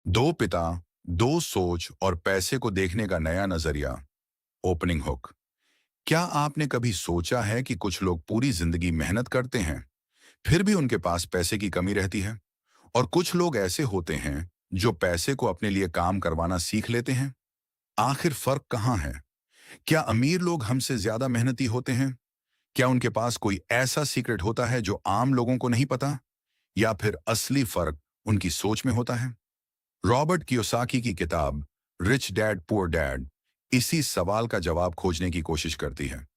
दो पिता, दो सोच और पैसे को देखने का नया नजरिया। Opening hook. क्या आपने कभी सोचा है कि कुछ लोग पूरी जिंदगी मेहनत करते हैं, फिर भी उनके पास पैसे की कमी रहती है? और कुछ लोग ऐसे होते हैं जो पैसे को अपने लिए काम करवाना सीख लेते हैं। आखिर फर्क कहाँ है? क्या अमीर लोग हमसे ज्यादा मेहनती होते हैं? क्या उनके पास कोई ऐसा सीक्रेट होता है जो आम लोगों को नहीं पता? या फिर असली फर्क उनकी सोच में होता है? रॉबर्ट कियोसाकी की किताब रिच डैड पुअर डैड इसी सवाल का जवाब खोजने की कोशिश करती है।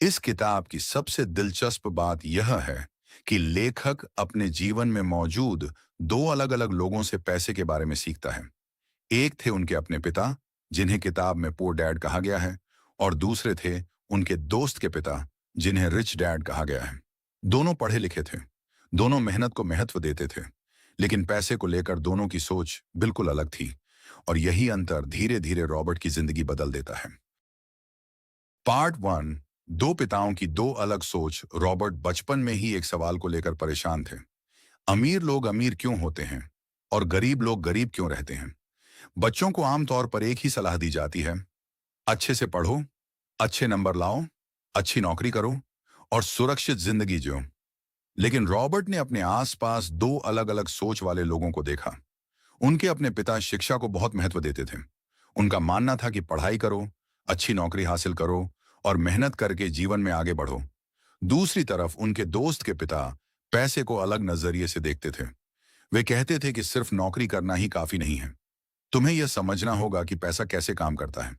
इस किताब की सबसे दिलचस्प बात यह है कि लेखक अपने जीवन में मौजूद दो अलग अलग लोगों से पैसे के बारे में सीखता है। एक थे उनके अपने पिता, जिन्हें किताब में पुअर डैड कहा गया है, और दूसरे थे उनके दोस्त के पिता, जिन्हें रिच डैड कहा गया है। दोनों पढ़े लिखे थे, दोनों मेहनत को महत्व देते थे, लेकिन पैसे को लेकर दोनों की सोच बिल्कुल अलग थी। और यही अंतर धीरे धीरे रॉबर्ट की जिंदगी बदल देता है। Part one. दो पिताओं की दो अलग सोच। रॉबर्ट बचपन में ही एक सवाल को लेकर परेशान थे। अमीर लोग अमीर क्यों होते हैं और गरीब लोग गरीब क्यों रहते हैं? बच्चों को आमतौर पर एक ही सलाह दी जाती है, अच्छे से पढ़ो, अच्छे नंबर लाओ, अच्छी नौकरी करो और सुरक्षित जिंदगी जियो। लेकिन रॉबर्ट ने अपने आसपास दो अलग अलग सोच वाले लोगों को देखा। उनके अपने पिता शिक्षा को बहुत महत्व देते थे। उनका मानना था कि पढ़ाई करो, अच्छी नौकरी हासिल करो और मेहनत करके जीवन में आगे बढ़ो। दूसरी तरफ उनके दोस्त के पिता पैसे को अलग नजरिए से देखते थे। वे कहते थे कि सिर्फ नौकरी करना ही काफी नहीं है, तुम्हें यह समझना होगा कि पैसा कैसे काम करता है।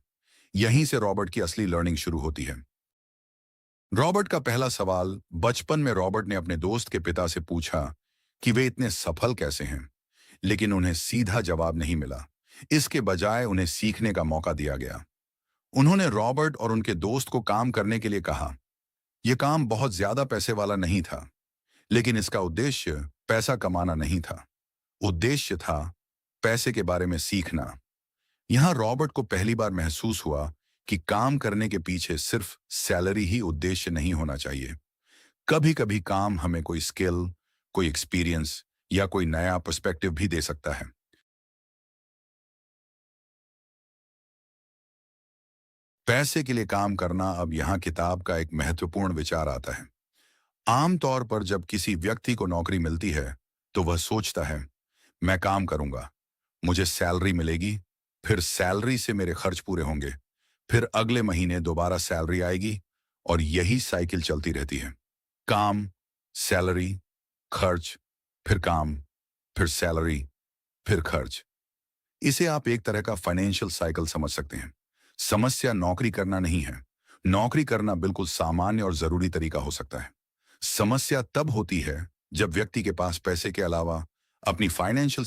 यहीं से रॉबर्ट की असली लर्निंग शुरू होती है। रॉबर्ट का पहला सवाल। बचपन में रॉबर्ट ने अपने दोस्त के पिता से पूछा कि वे इतने सफल कैसे हैं, लेकिन उन्हें सीधा जवाब नहीं मिला। इसके बजाय उन्हें सीखने का मौका दिया गया। उन्होंने रॉबर्ट और उनके दोस्त को काम करने के लिए कहा। यह काम बहुत ज्यादा पैसे वाला नहीं था, लेकिन इसका उद्देश्य पैसा कमाना नहीं था। उद्देश्य था पैसे के बारे में सीखना। यहां रॉबर्ट को पहली बार महसूस हुआ कि काम करने के पीछे सिर्फ सैलरी ही उद्देश्य नहीं होना चाहिए। कभी कभी काम हमें कोई स्किल, कोई एक्सपीरियंस या कोई नया पर्सपेक्टिव भी दे सकता है। पैसे के लिए काम करना। अब यहाँ किताब का एक महत्वपूर्ण विचार आता है। आमतौर पर जब किसी व्यक्ति को नौकरी मिलती है, तो वह सोचता है, मैं काम करूंगा, मुझे सैलरी मिलेगी, फिर सैलरी से मेरे खर्च पूरे होंगे, फिर अगले महीने दोबारा सैलरी आएगी और यही साइकिल चलती रहती है। काम, सैलरी, खर्च, फिर काम, फिर सैलरी, फिर खर्च। इसे आप एक तरह का फाइनेंशियल साइकिल समझ सकते हैं। समस्या नौकरी करना नहीं है। नौकरी करना बिल्कुल सामान्य और जरूरी तरीका हो सकता है। समस्या तब होती है जब व्यक्ति के पास पैसे के अलावा अपनी फाइनेंशियल